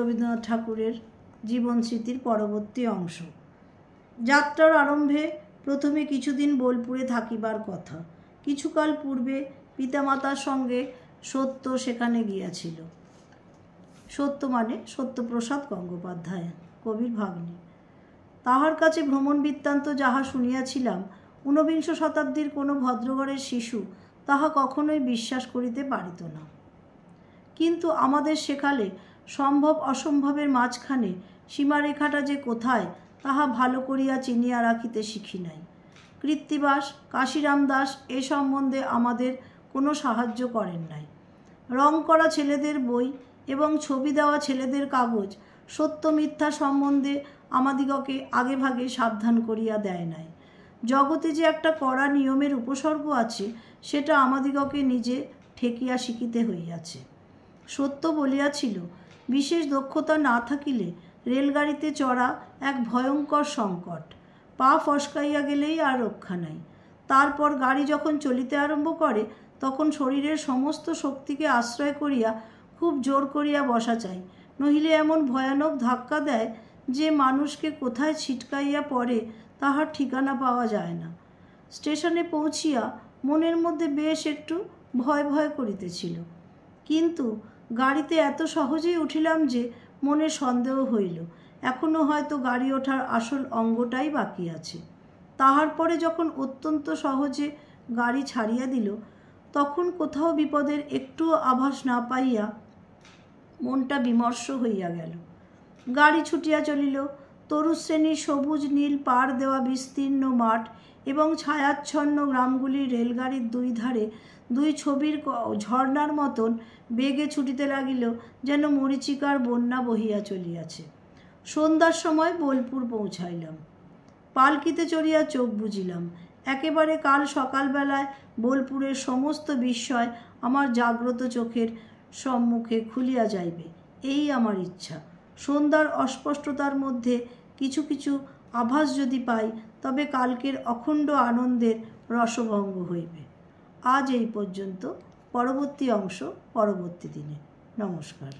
রবীন্দ্রনাথ ঠাকুরের জীবন স্মৃতির পরবর্তী অংশ। যাত্রার আরম্ভে প্রথমে কিছুদিন বোলপুরে থাকিবার কথা। কিছুকাল পূর্বে পিতামাতার সঙ্গে সত্য সেখানে গিয়াছিল। সত্য মানে সত্যপ্রসাদ গঙ্গোপাধ্যায়, কবির ভাগ্নে। তাহার কাছে ভ্রমণ বৃত্তান্ত যাহা শুনিয়াছিলাম, ঊনবিংশ শতাব্দীর কোনো ভদ্রঘরের শিশু তাহা কখনোই বিশ্বাস করিতে পারিত না। কিন্তু আমাদের সেকালে সম্ভব অসম্ভবের মাঝখানে সীমারেখাটা যে কোথায় তাহা ভালো করিয়া চিনিয়া রাখিতে শিখি নাই। কৃত্তিবাস, কাশিরাম দাস এ সম্বন্ধে আমাদের কোনো সাহায্য করেন নাই। রং করা ছেলেদের বই এবং ছবি দেওয়া ছেলেদের কাগজ সত্য মিথ্যা সম্বন্ধে আমাদিগকে আগেভাগে সাবধান করিয়া দেয় নাই। জগতে যে একটা কড়া নিয়মের উপসর্গ আছে, সেটা আমাদিগকে নিজে ঠেকিয়া শিখিতে হইয়াছে। সত্য বলিয়াছিল, বিশেষ দক্ষতা না থাকিলে রেলগাড়িতে চড়া এক ভয়ঙ্কর সংকট। পা ফসকাইয়া গেলেই আর রক্ষা নাই। তারপর গাড়ি যখন চলিতে আরম্ভ করে, তখন শরীরের সমস্ত শক্তিকে আশ্রয় করিয়া খুব জোর করিয়া বসা চাই, নহিলে এমন ভয়ানক ধাক্কা দেয় যে মানুষকে কোথায় ছিটকাইয়া পড়ে তাহার ঠিকানা পাওয়া যায় না। স্টেশনে পৌঁছিয়া মনের মধ্যে বেশ একটু ভয় ভয় করিতেছিল, কিন্তু গাড়িতে এত সহজেই উঠিলাম যে মনে সন্দেহ হইল এখনও হয়তো গাড়ি ওঠার আসল অঙ্গটাই বাকি আছে। তাহার পরে যখন অত্যন্ত সহজে গাড়ি ছাড়িয়া দিল, তখন কোথাও বিপদের একটুও আভাস না পাইয়া মনটা বিমর্ষ হইয়া গেল। গাড়ি ছুটিয়া চলিল। তরুশ্রেণীর সবুজ নীল পাড় দেওয়া বিস্তীর্ণ মাঠ এবং ছায়াচ্ছন্ন গ্রামগুলির রেলগাড়ির দুই ধারে দুই ছবির ঝর্ণার মতন বেগে ছুটিতে লাগিল, যেন মরীচিকার বন্যা বহিয়া চলিয়াছে। সন্ধ্যার সময় বোলপুর পৌঁছাইলাম। পালকিতে চড়িয়া চোখ বুজিলাম। একেবারে কাল সকালবেলায় বোলপুরের সমস্ত বিস্ময় আমার জাগ্রত চোখের সম্মুখে খুলিয়া যাইবে, এই আমার ইচ্ছা। সন্ধ্যার অস্পষ্টতার মধ্যে কিছু কিছু আভাস যদি পাই, তবে কালকের অখণ্ড আনন্দের রসভঙ্গ হইবে। আজ এই পর্যন্ত। পরবর্তী অংশ পরবর্তী দিনে। নমস্কার।